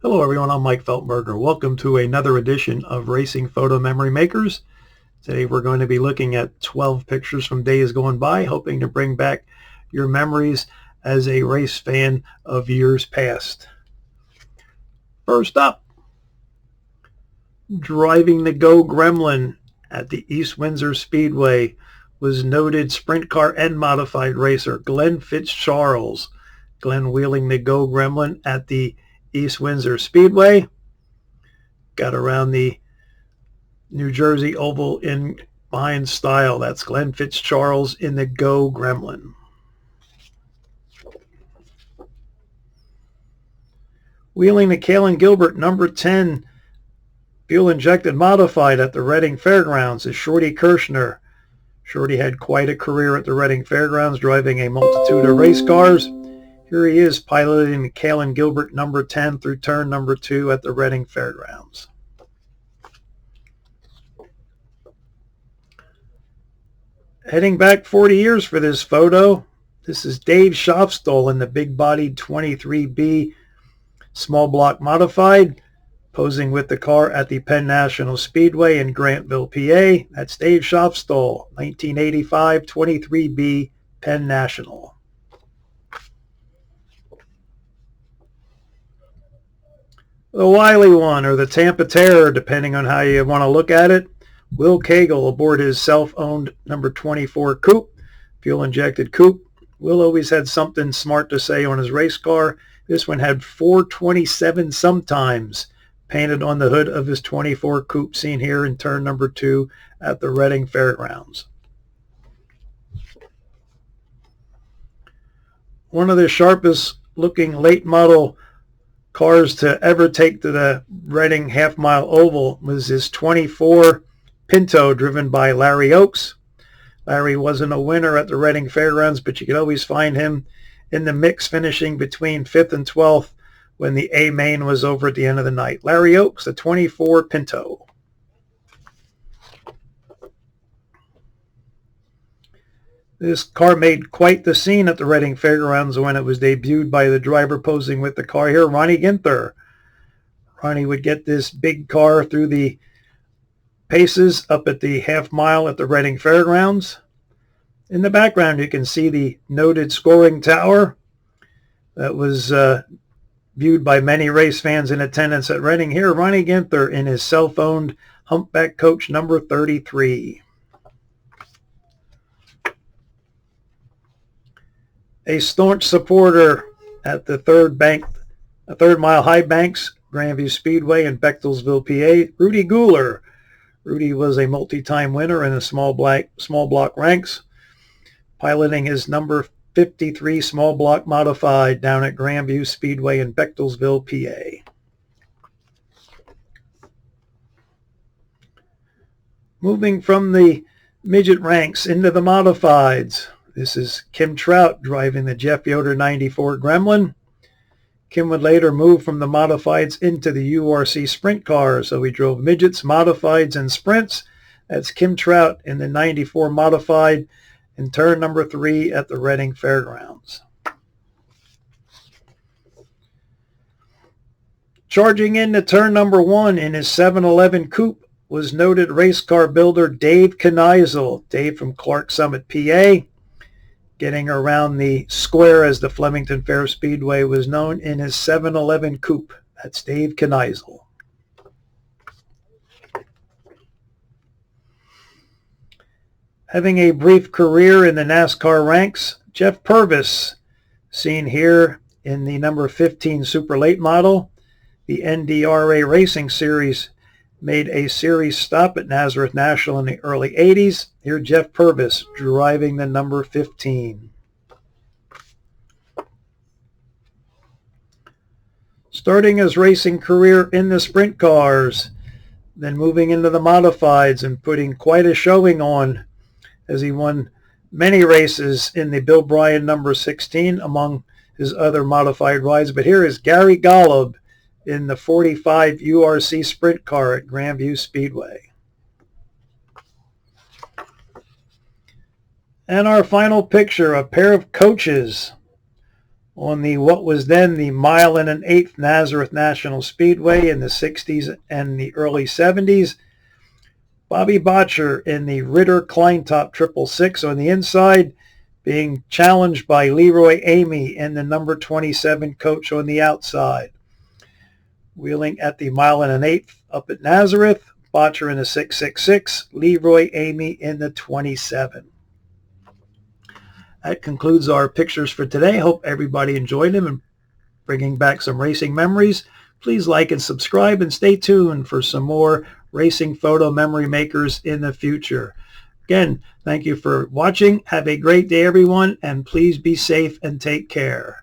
Hello everyone, I'm Mike Feltberger. Welcome to another edition of Racing Photo Memory Makers. Today we're going to be looking at 12 pictures from days gone by, hoping to bring back your memories as a race fan of years past. First up, driving the Go Gremlin at the East Windsor Speedway was noted sprint car and modified racer Glenn Fitzcharles. Glenn wheeling the Go Gremlin at the East Windsor Speedway. Got around the New Jersey Oval in fine style. That's Glenn Fitzcharles in the Go Gremlin. Wheeling the Kalen Gilbert number 10 fuel injected modified at the Reading Fairgrounds is Shorty Kirshner. Shorty had quite a career at the Reading Fairgrounds, driving a multitude of race cars. Here he is piloting the Kalen Gilbert number 10 through turn number 2 at the Reading Fairgrounds. Heading back 40 years for this photo, this is Dave Schofstall in the big-bodied 23B small block modified, posing with the car at the Penn National Speedway in Grantville, PA. That's Dave Schofstall, 1985 23B Penn National. The Wiley one, or the Tampa Terror, depending on how you want to look at it. Will Cagle aboard his self-owned number 24 coupe, fuel-injected coupe. Will always had something smart to say on his race car. This one had 427 sometimes painted on the hood of his 24 coupe, seen here in turn number 2 at the Reading Fairgrounds. One of the sharpest looking late model cars to ever take to the Reading half-mile oval was this 24 Pinto driven by Larry Oakes. Larry wasn't a winner at the Reading Fairgrounds, but you could always find him in the mix, finishing between 5th and 12th when the A main was over at the end of the night. Larry Oakes, the 24 Pinto. This car made quite the scene at the Reading Fairgrounds when it was debuted by the driver posing with the car here, Ronnie Ginther. Ronnie would get this big car through the paces up at the half mile at the Reading Fairgrounds. In the background, you can see the noted scoring tower that was viewed by many race fans in attendance at Reading. Here, Ronnie Ginther in his self-owned humpback coach number 33. A staunch supporter at the Third Mile High Banks, Grandview Speedway in Bechtelsville, PA, Rudy Guler. Rudy was a multi-time winner in the small block ranks, piloting his number 53 small block modified down at Grandview Speedway in Bechtelsville, PA. Moving from the midget ranks into the modifieds, this is Kim Trout driving the Jeff Yoder 94 Gremlin. Kim would later move from the modifieds into the URC sprint cars, so he drove midgets, modifieds, and sprints. That's Kim Trout in the 94 modified in turn number 3 at the Reading Fairgrounds. Charging into turn number 1 in his 711 coupe was noted race car builder Dave Kneisel. Dave from Clark Summit, PA. Getting around the square, as the Flemington Fair Speedway was known, in his 711 coupe. That's Dave Kneisel. Having a brief career in the NASCAR ranks, Jeff Purvis, seen here in the number 15 Super Late model. The NDRA Racing Series made a series stop at Nazareth National in the early 80s. Here, Jeff Purvis driving the number 15. Starting his racing career in the sprint cars, then moving into the modifieds and putting quite a showing on as he won many races in the Bill Bryan number 16 among his other modified rides. But here is Gary Golub in the 45 URC sprint car at Grandview Speedway. And our final picture, a pair of coaches on the what was then the 1.125 Nazareth National Speedway in the 60s and the early 70s. Bobby Botcher in the Ritter Kleintop 666 on the inside, being challenged by Leroy Amy in the number 27 coach on the outside. Wheeling at the 1.125 up at Nazareth, Botcher in the 666, Leroy Amy in the 27. That concludes our pictures for today. Hope everybody enjoyed them and bringing back some racing memories. Please like and subscribe and stay tuned for some more racing photo memory makers in the future. Again, thank you for watching. Have a great day, everyone, and please be safe and take care.